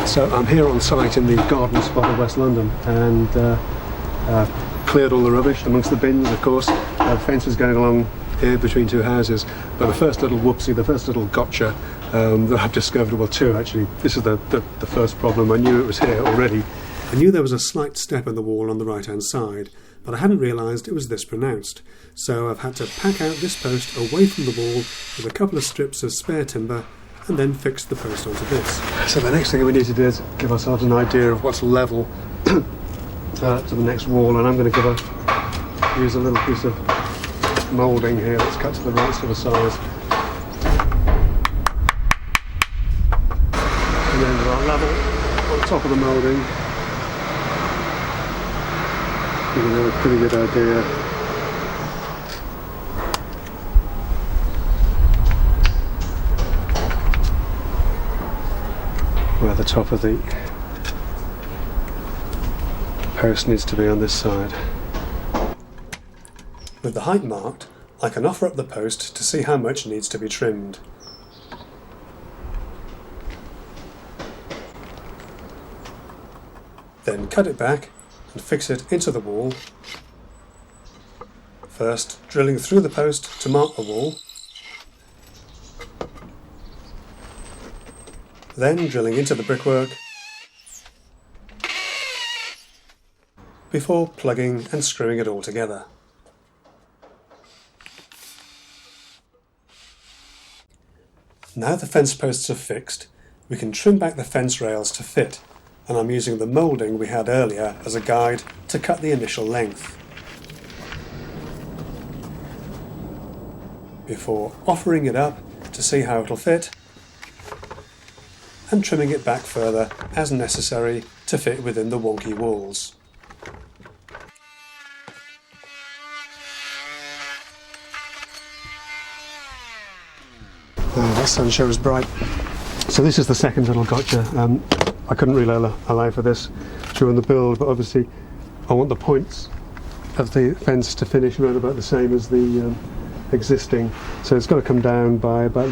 So I'm here on site in the garden spot of West London, and cleared all the rubbish amongst the bins, of course. The fence is going along here between two houses, but the first little whoopsie, the first little gotcha that I've discovered, well, two actually. This is the first problem. I knew it was here already. I knew there was a slight step in the wall on the right hand side, but I hadn't realised it was this pronounced. So I've had to pack out this post away from the wall with a couple of strips of spare timber and then fix the post onto this. So the next thing we need to do is give ourselves an idea of what's level to the next wall, and I'm going to use a little piece of moulding here that's cut to the right sort of size. And then about level on top of the moulding. Give you a pretty good idea. Where the top of the post needs to be on this side. With the height marked, I can offer up the post to see how much needs to be trimmed. Then cut it back and fix it into the wall. First, drilling through the post to mark the wall. Then drilling into the brickwork, before plugging and screwing it all together. Now the fence posts are fixed, we can trim back the fence rails to fit, and I'm using the moulding we had earlier as a guide to cut the initial length. Before offering it up to see how it'll fit, and trimming it back further as necessary to fit within the wonky walls. Oh, that sun shows bright. So this is the second little gotcha. I couldn't really allow for this during the build, but obviously I want the points of the fence to finish around about the same as the existing. So it's got to come down by about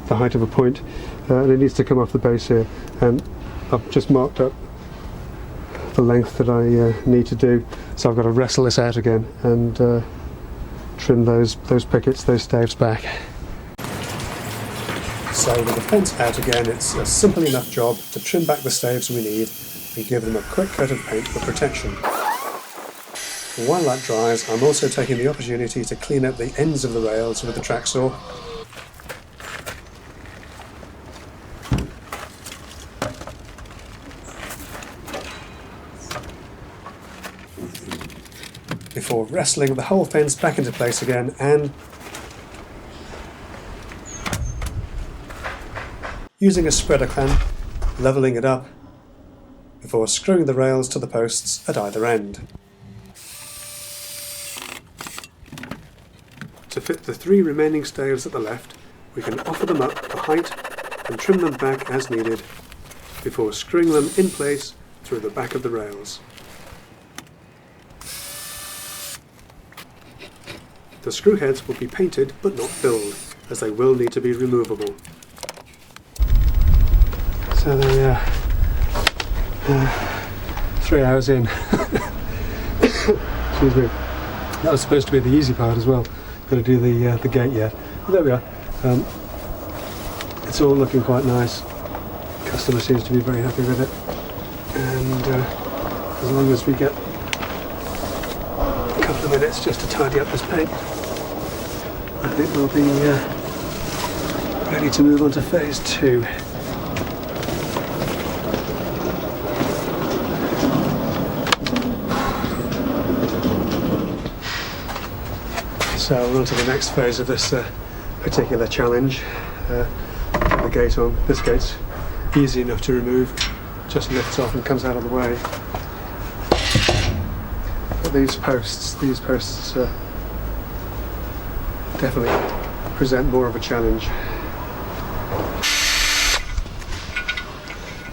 the height of a point, and it needs to come off the base here. And I've just marked up the length that I need to do, so I've got to wrestle this out again and trim those pickets, those staves back. So with the fence out again, it's a simple enough job to trim back the staves we need and give them a quick coat of paint for protection. While that dries, I'm also taking the opportunity to clean up the ends of the rails with the track saw. Before wrestling the whole fence back into place again and using a spreader clamp, levelling it up before screwing the rails to the posts at either end. To fit the three remaining staves at the left, we can offer them up for height and trim them back as needed before screwing them in place through the back of the rails. The screw heads will be painted but not filled, as they will need to be removable. So there we are, 3 hours in. Excuse me. That was supposed to be the easy part as well. Got to do the gate yet. But there we are. It's all looking quite nice. Customer seems to be very happy with it. And as long as we get a couple of minutes just to tidy up this paint, I think we'll be ready to move on to phase 2. So we're on to the next phase of this particular challenge. Put the gate on. This gate's easy enough to remove, just lifts off and comes out of the way. But these posts definitely present more of a challenge.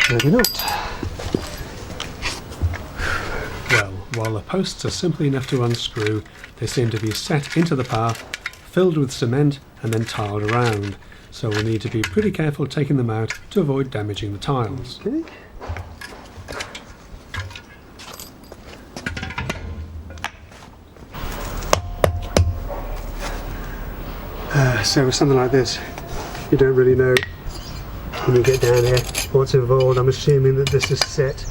Maybe not. Well, while the posts are simple enough to unscrew, they seem to be set into the path, filled with cement and then tiled around. so we'll need to be pretty careful taking them out to avoid damaging the tiles. Okay. So with something like this, you don't really know when you get down here what's involved. I'm assuming that this is set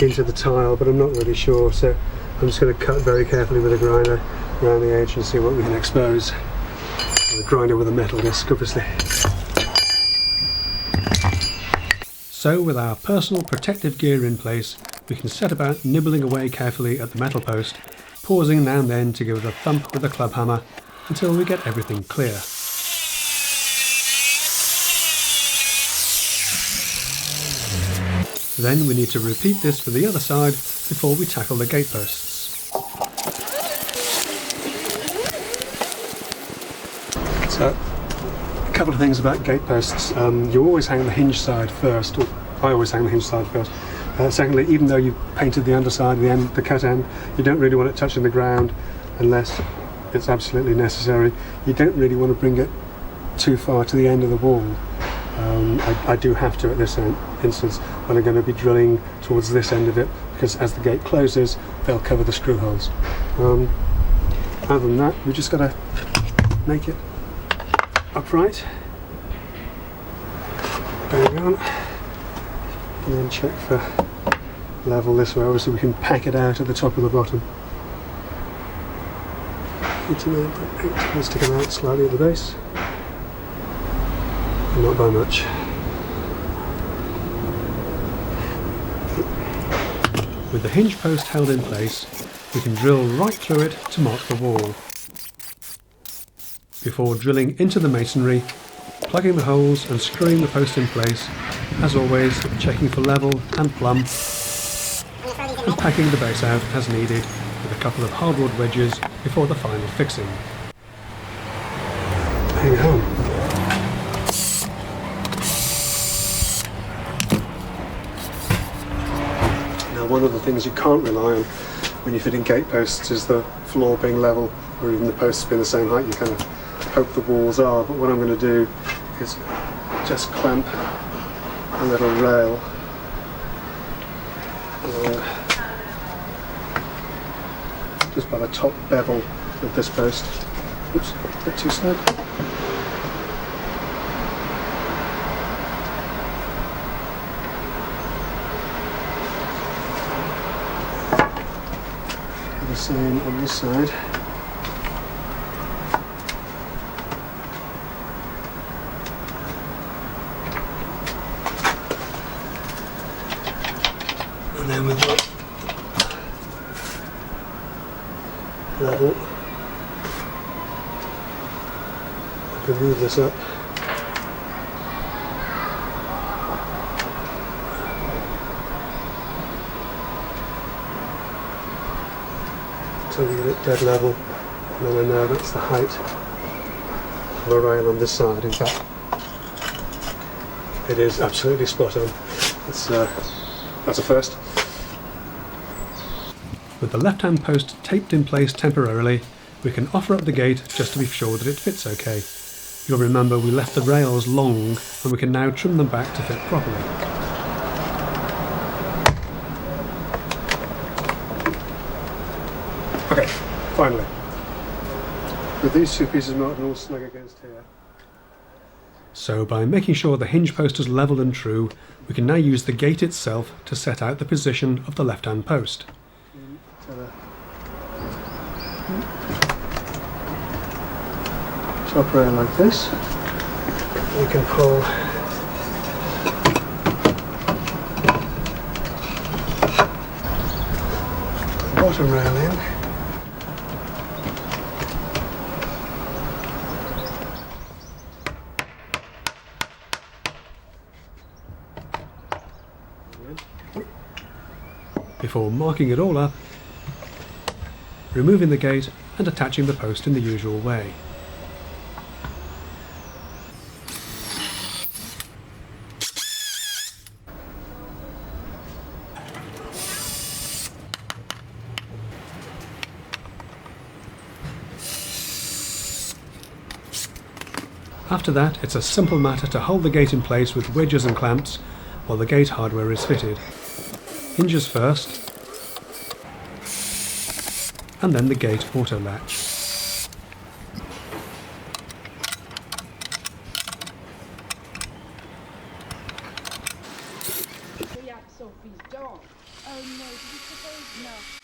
into the tile, but I'm not really sure, so I'm just going to cut very carefully with a grinder around the edge and see what we can expose. A grinder with a metal disc, obviously. So with our personal protective gear in place, we can set about nibbling away carefully at the metal post, pausing now and then to give it a thump with a club hammer until we get everything clear. Then we need to repeat this for the other side before we tackle the gate posts. So, a couple of things about gate posts. You always hang the hinge side first, or I always hang the hinge side first. Secondly, even though you've painted the underside, the cut end, you don't really want it touching the ground unless it's absolutely necessary. You don't really want to bring it too far to the end of the wall. I do have to at this instance when I'm going to be drilling towards this end of it, because as the gate closes they'll cover the screw holes. Other than that, we just got to make it upright, bang on, and then check for level this way. Obviously we can pack it out at the top of the bottom. 89.8, let's take it out slightly at the base. Not by much. With the hinge post held in place, we can drill right through it to mark the wall. Before drilling into the masonry, plugging the holes and screwing the post in place, as always checking for level and plumb, and packing the base out as needed with a couple of hardwood wedges before the final fixing. Hang on. One of the things you can't rely on when you're fitting gate posts is the floor being level, or even the posts being the same height. You kind of hope the walls are, but what I'm going to do is just clamp a little rail along just by the top bevel of this post. Oops, a bit too snug. The same on this side. And then we've got level. I can move this up. So we get it dead level, and then I know that's the height of a rail on this side. In fact, it is absolutely spot on. That's a first. With the left-hand post taped in place temporarily, we can offer up the gate just to be sure that it fits okay. You'll remember we left the rails long, and we can now trim them back to fit properly. Okay, finally. With these two pieces mounted all snug against here. So by making sure the hinge post is level and true, we can now use the gate itself to set out the position of the left-hand post. Top rail like this. We can pull the bottom rail in. Before marking it all up, removing the gate and attaching the post in the usual way. After that, it's a simple matter to hold the gate in place with wedges and clamps while the gate hardware is fitted. Hinges first, and then the gate auto latch.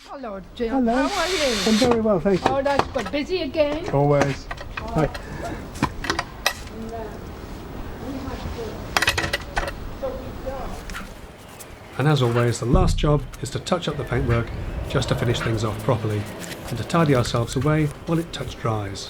Hello, Jim. Hello. How are you? I'm very well, thank you. Oh, that's good. Busy again? Always. Hi. And as always, the last job is to touch up the paintwork just to finish things off properly and to tidy ourselves away while it touch dries.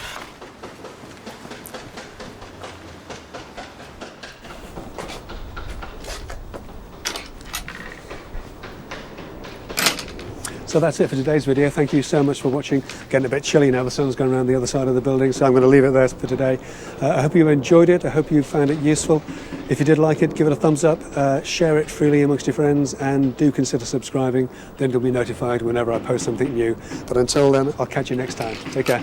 So that's it for today's video. Thank you so much for watching. Getting a bit chilly now, the sun's gone around the other side of the building, so I'm going to leave it there for today. I hope you enjoyed it. I hope you found it useful. If you did like it, give it a thumbs up, share it freely amongst your friends, and do consider subscribing. Then you'll be notified whenever I post something new. But until then, I'll catch you next time. Take care.